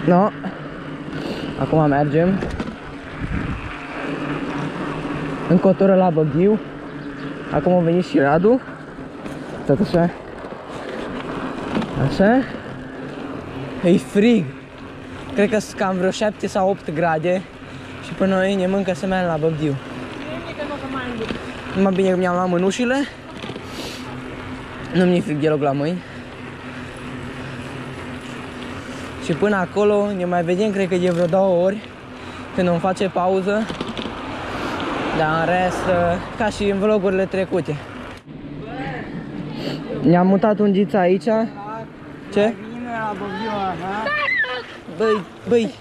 No. Acum mergem încă o tură la Băghiu. Acum a venit și Radu. Tot așa. Așa. E frig. Cred că sunt cam vreo 7 sau 8 grade. Și pe noi ne mâncă să mergem la Băghiu. Numai bine că mi-am luat mânușile. Nu mi-e frig deloc la mâini. Și până acolo ne mai vedem, cred că de vreo 2 ori, când îmi face pauză. Dar în rest, ca și în vlogurile trecute. Ne-am mutat undița aici. Ce? Băi.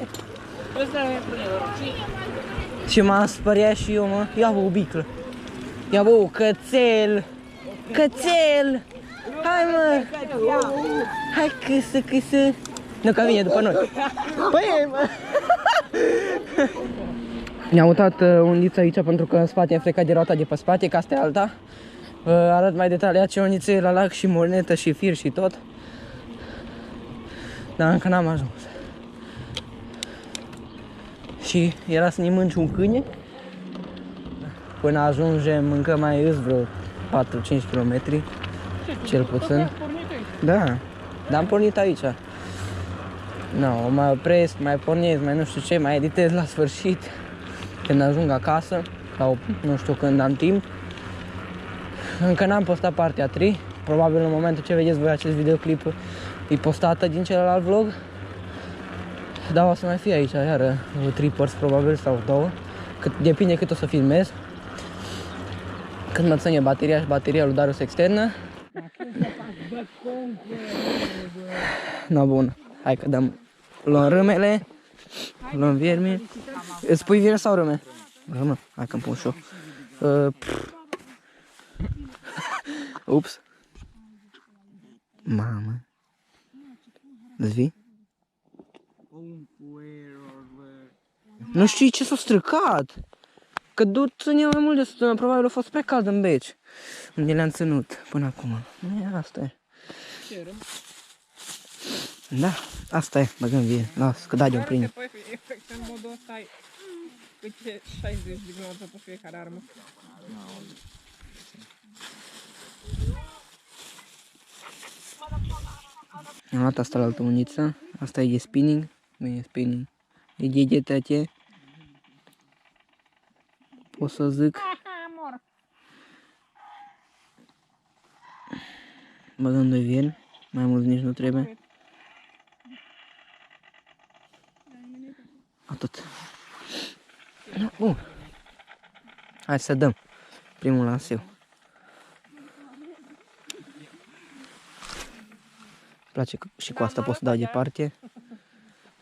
Și m-am speriat și eu, mă. Ia bă, o biclă. Ia bă, o cățel. Cățel. Hai, mă. Hai, câsă. Nu, că vine după noi. Băi, mă. Ne-am mutat undița aici pentru că în spate e frecat de roata de pe spate, că asta e alta. Arăt mai detaliat ce undiță e la lac și mornetă și fir și tot. Dar încă n-am ajuns. Și era să ne mânci un câine. Până ajungem încă mai îs vreo 4-5 km. Cel puțin. Da, dar am pornit aici. Nu, mai opresc, mai pornesc, mai nu știu ce, mai editez la sfârșit. Când ajung acasă, sau nu știu când am timp. Încă n-am postat partea 3. Probabil în momentul ce vedeți voi acest videoclip e postată din celălalt vlog. Dar o să mai fie aici iară 3 părți probabil sau 2. Depinde cât o să filmez. Când mă ține bateria și bateria lui Darius externă. No, bun. Hai că luăm râmele. Luăm viermi. Îți pui viermi sau râme? Râmă. Hai că-mi pun și eu. Ups. Mamă. Îți vii? Nu știi ce s-a stricat. Că ține mai mult de săptămână. Probabil a fost prea cald în beci. Unde le-am ținut până acum. Asta e. Da, asta e, băgăm vie. Las, că da de-o prinde. În modul ăsta ai câte 60 de grame pe fiecare armă. Am luat asta la altă uniță. Asta e de spinning. Nu e spinning. E de dietate. Pot să zic. Băgăm 2 viermi. Mai mulți nici nu trebuie. Atât. Hai să dăm primul lanseu. Îmi place că și cu asta pot să dau departe.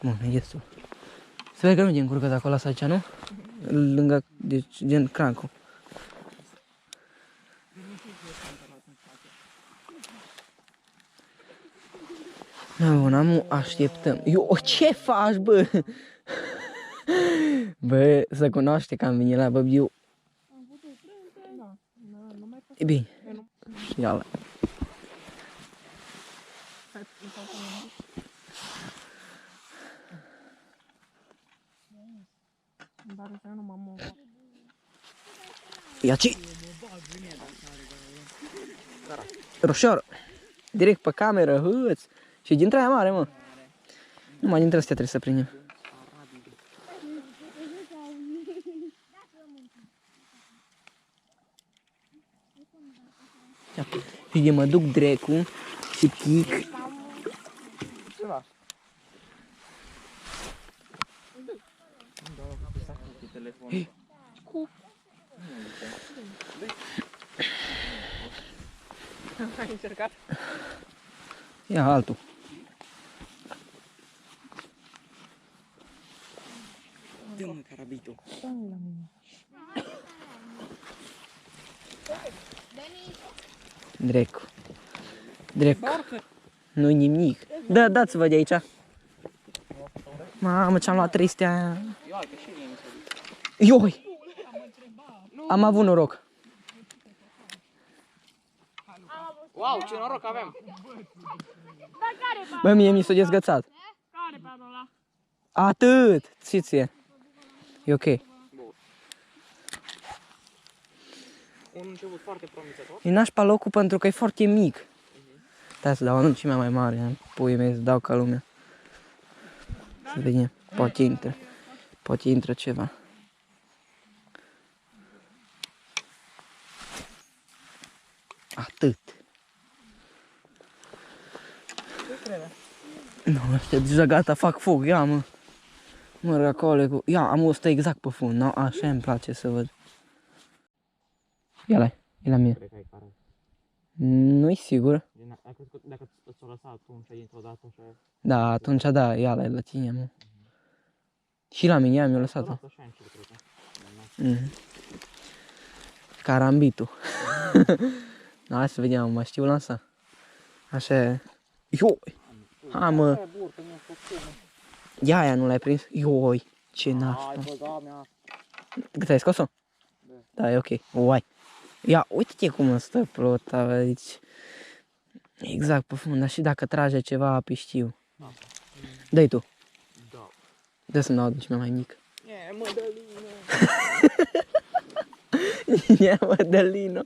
Bun, e destul. Sper că nu e încurcă de acolo, aici, nu? Lângă, deci, gen crancul. Da, bun, am așteptăm. Eu, ce faci, bă? Bă, să cunoaște că am venit la Băbiu. E bine. Ia-la. Ia-ci! Roșor! Direct pe cameră, hâț! Și dintre aia mare, mă! Numai dintre astea trebuie să prindem. Și de mă duc drecu și chic. Ai încercat? Ia altul. Dă-mă carabitul. Drecu. Drecu. Nu-i nimic. Da, dați-vă de aici. Mamă, ce-am luat 300 aia. Ioi! Am avut noroc. Wow, ce noroc avem! Bă, mie mi s-a dezgățat. Care pe ăla? Atât! Și ție. E ok. Un început foarte promițător. E nașpa locul pentru că e foarte mic. Stai să dau anunțimea mai mare, puii mei, să dau ca lumea. Să vedem, poate intră ceva. Atât. Nu, ăștia deja gata, fac foc, ia mă. Mă, racole cu... Ia, am ăsta exact pe fund, no? Așa îmi place să văd. Ia-l-ai, e la mine. Cred că ai care. Nu-i sigur. Dacă ți-o lăsa atunci dintr-o dată așa... Da, atunci da, ia-l-ai la tine, mă. Și la mine, mi-a lăsat-o. Așa încet, cred că. Carambitul. Hai să vedem, mă știu lansa. Așa e. Ioi! Ha, mă. Ia aia nu l-ai prins? Ioi! Ce nașpa. Cât ai scos-o? Da, e ok. Uai. Ia, uite-te cum stă plota aici. Exact pe fund, dar și dacă trage ceva api știu. Dă-i tu. Da. Dă să-mi dau atunci mai mic. E, Mădălină! Ia, Mădălino.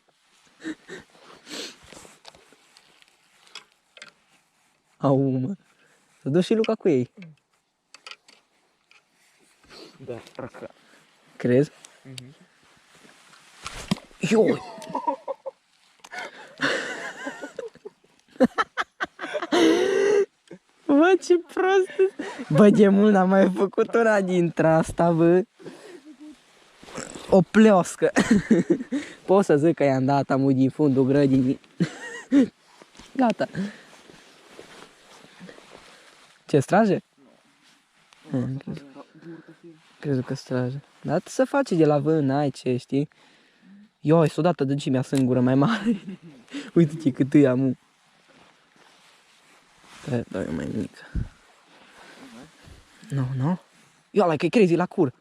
Au, mă. Să duci și Luca cu ei. Da, răcă. Crezi? Ioi! Bă, ce prost! Bă, de mult n-am mai făcut una dintre asta, bă. O pleoscă. Pot să zic că i-am dat amul din fundul grădinii. Gata. Ce, strage? Nu. Crezut că strage. Dar să face de la vân, ai ce, știi? Ioi, s-o dată dăncimea sângură mai mare. Uite-te cât îi amu. Dau eu mai mică. Nu. Ia-l-ai că-i crazy la cur.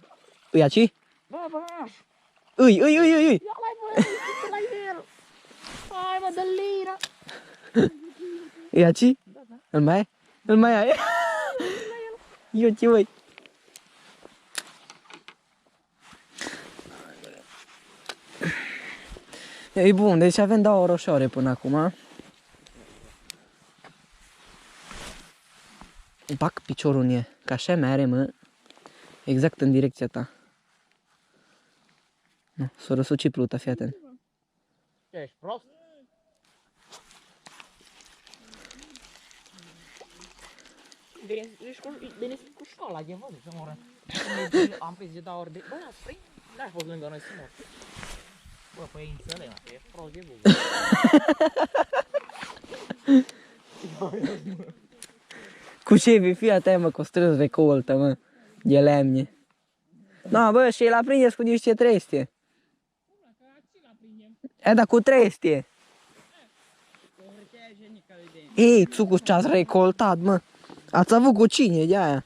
Îi aci? Da, bă! Îi! Ia-l-ai, bă! La el! Hai, Mădălină! Îi aci? Îl mai ai? Îl mai ai? Eu ce voi? E bun, deci avem 2 oroșoare până acum. Bag piciorul în e, că așa mi-are, mă, exact în direcția ta. Nu, s-a răsucit pluta, fii atent. Ce, ești prost? Veni cu școala, e văzut, să moră. Am prins de 2 ori de... Bă, ați prins? N-ai fost lângă noi să mor. Bă, păi înțeleg, mă, ești prost de bun. Cu ce vei fi atent, mă, că o strâns recoltă, mă, de lemne. No, bă, și l-a prins cu niște trestie. E, dar cu trestie. Ei, țucu, ce-ați recoltat, mă. Ați avut cu cine de aia?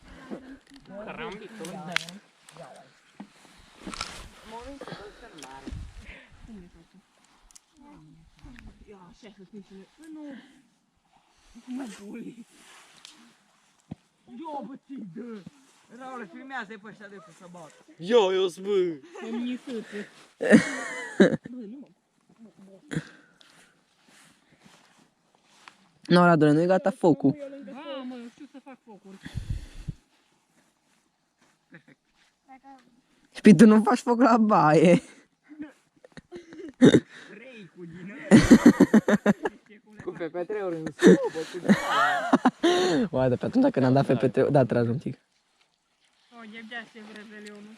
Ia, bă, ți dă! Raule, filmează-i pe ăștia de pe să bat. Eu spui. E mie sâță. Nu, Radule, nu-i gata focul. Da, mă, eu știu să fac focuri. Și tu nu faci foc la baie. Reicu din cu FP3-uri în scopă, cu Oai, de pe atunci când am dat FP3, da, tragi un pic. O, e de ce revelionul.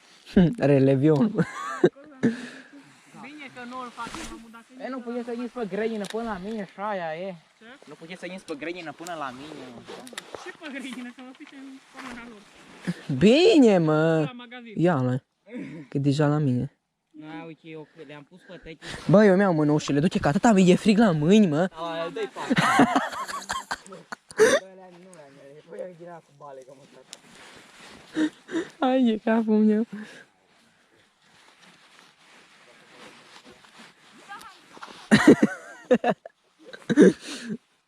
Relevionul. Bine că nu îl facem, mă, dacă E, nu puteți să iniți pe grădină până la mine și aia e. Ce? Nu puteți să iniți pe grădină până la mine. Ce pe grădină, să mă fiți în comanda lor. Bine, mă. La magazin. Ia-l, că e deja la mine. Na, uite, eu le-am pus pe tăichi. Bă, eu mi-au mânușile, du-te că atâta mi-e frig la mâini, mă. Ala, dă-i fac. Bă, nu le-am mele. Bă, i-am ghirat cu bale, că mă stat. Hai, e capul meu.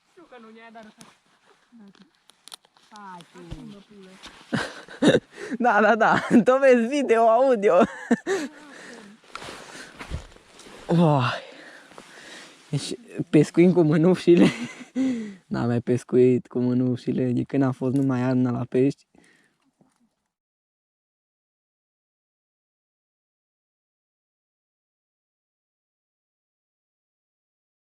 Știu că nu ne-ai, dar... Da, tot vezi video, audio. Oh. Deci pescuim cu mânușile. N-am mai pescuit cu mânușile de când a fost numai iarna la pești.